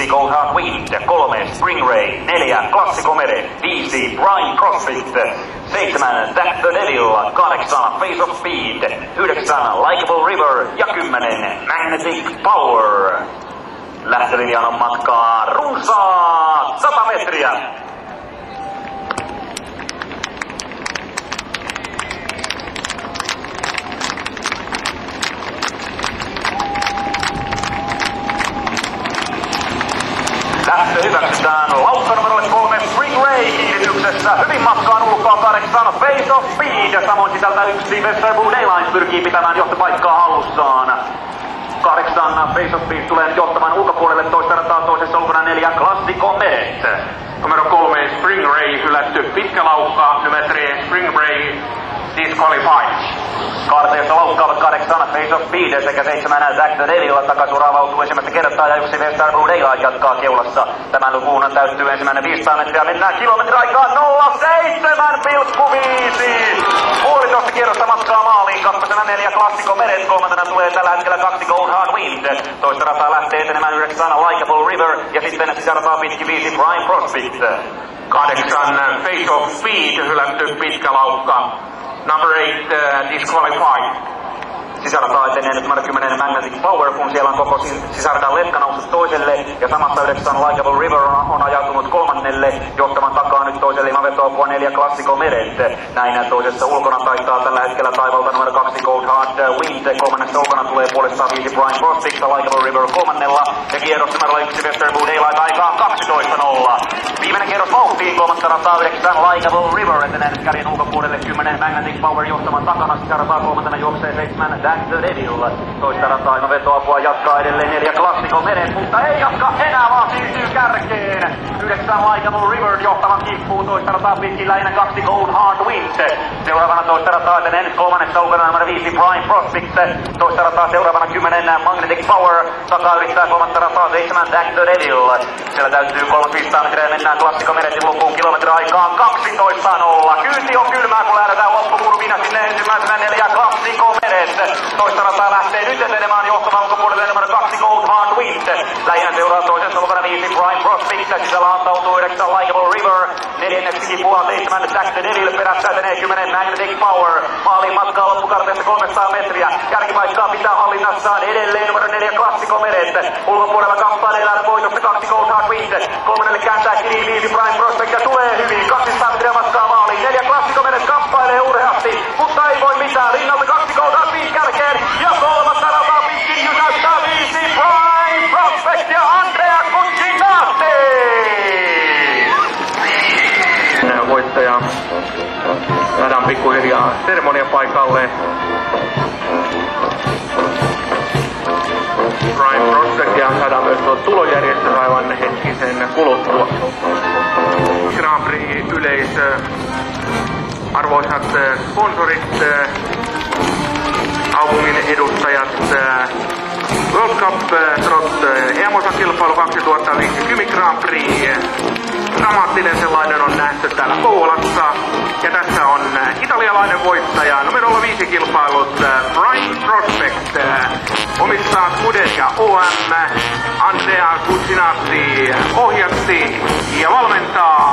2 Goldheart Wind, 3 Springray, 4 Classico Meret, 5 Prime Prospect, 7 Zack the Devil, 8 Face of Speed, 9 Likeable River ja 10 Magnetic Power. Lähtölinjan on matkaa runsaat 100 metriä. Lähtö hyväksytään laukka numerolle 3 Springray kiinnityksessä. Hyvin matkaan ulkoa 8 Face of Speed. Samoin sisältä 1 Western Blue Dayline pyrkii pitämään johtopaikkaa hallussaan. 8 Face of Speed tulee johtamaan ulkopuolelle toista rataa, toisessa ulkona 4 Classico Meret. Numero 3 Springray hylätty pitkä laukka, numero 3 Springray disqualified. Kaarteessa laukkaavat 8 Face of Speed sekä 7 Zack the Devil takaisin avautuu ensimmäistä kertaa ja 1 Western Blue Daylight jatkaa keulassa. Tämän lukuun täyttyy ensimmäinen 500 metriä, mennään kilometriaikaan 07,5. Puolitoista kierrosta matkaa maaliin, kakkosena 4 Classico Meret, kolmantena tulee tällä hetkellä 2 Goldheart Wind. Toista rataa lähtee etenemään 9 Likeable River ja sitten sisärataa pitki 5 Prime Prospect. 8 Face of Speed hylätty pitkä laukka. Number 8 disqualified. Sisärataa etenee nyt numero 10 Magnetic Power, kun siellä on koko sisäradan letka noussut toiselle. Ja samassa 9 Likeable River on ajautunut kolmannelle. Johtavan takaa nyt toiselle ilman vetoapua 4 Classico Meret. Näin toisessa ulkona taitaa tällä hetkellä taivalta numero 2 Goldheart Wind. Kolmannessa ulkona tulee puolestaan 5 Prime Prospect, Likeable River kolmannella. Ja kierros numero 1 Western Blue Daylight aikaan 12.0. Viimeinen kierros vauhtiin, kolmatta rataa 9 Likeable River. Etenee nyt kärjen ulkopuolelle 10 Magnetic Power johtavan takana. Sisärataa kolmantena juoksee 7 Zack the Devil. Toista rataa ilman vetoapua jatkaa edelleen 4 Classico Meret, mutta ei jatka enää, vaan siirtyy kärkeen. 9 Likeable River johtavan kimppuun, toista rataa pitkin lähinnä 2 Goldheart Wind. Seuraavana toista rataa etenee nyt kolmannessa ulkona numero 5 Prime Prospect. Toista rataa seuraavana 10 Magnetic Power. Takaa yrittää kolmatta rataa 7 Zack the Devil. Siellä täytyy 300 metriä, mennään Classico Meretin lukuun kilometriaikaan 12.0. Kyyti on kylmää, kun lähdetään loppukurvina sinne ensimmäisenä 4 Classico Meret. Toista rataa lähtee nyt etenemään johtavan ulkopuolelle numero 2 Goldheart Wind. Lähinnä seuraa toisessa mukana 5 Prime Prospect. Sisällä antautuu 9 Likeable River. Neljänneksi kipuaa 7 Zack the Devil. Perässä etenee 10 Magnetic Power. Maalin matkaa loppukarteessa 300 metriä. Kärkipaikkaa pitää hallinnassaan edelleen numero 4 Classico Meret. Ulkopuolella kamppaileellaan voitosta 2 Goldheart Wind. Kolmannelle kääntää kiinni 5 Prime Prospect ja tulee hyvin. 200 metriä matkaa maaliin. 4 Classico Meret kamppailee urheasti, mutta ei voi mitään. Rinnalta 2 Goldheart Wind kärkeen ja kolmatta rataa pitkin jysäyttää 5 Prime Prospect ja Andrea Cucinatti. Voittaja saadaan pikkuhiljaa seremoniapaikalle. Prime Prospect ja saadaan myös tuo tulojärjestys aivan hetkisen kuluttua. Grand Prix yleisö, arvoisat sponsorit, kaupungin edustajat, World Cup Trot EM-osakilpailu 2005 Grand Prix. Dramaattinen sellainen on nähty täällä Kouvolassa. Ja tässä on italialainen voittaja numero 5 kilpailut Prime Prospect. Omistaa Scuderia OM, Andrea Cucinatti ohjatti ja valmentaa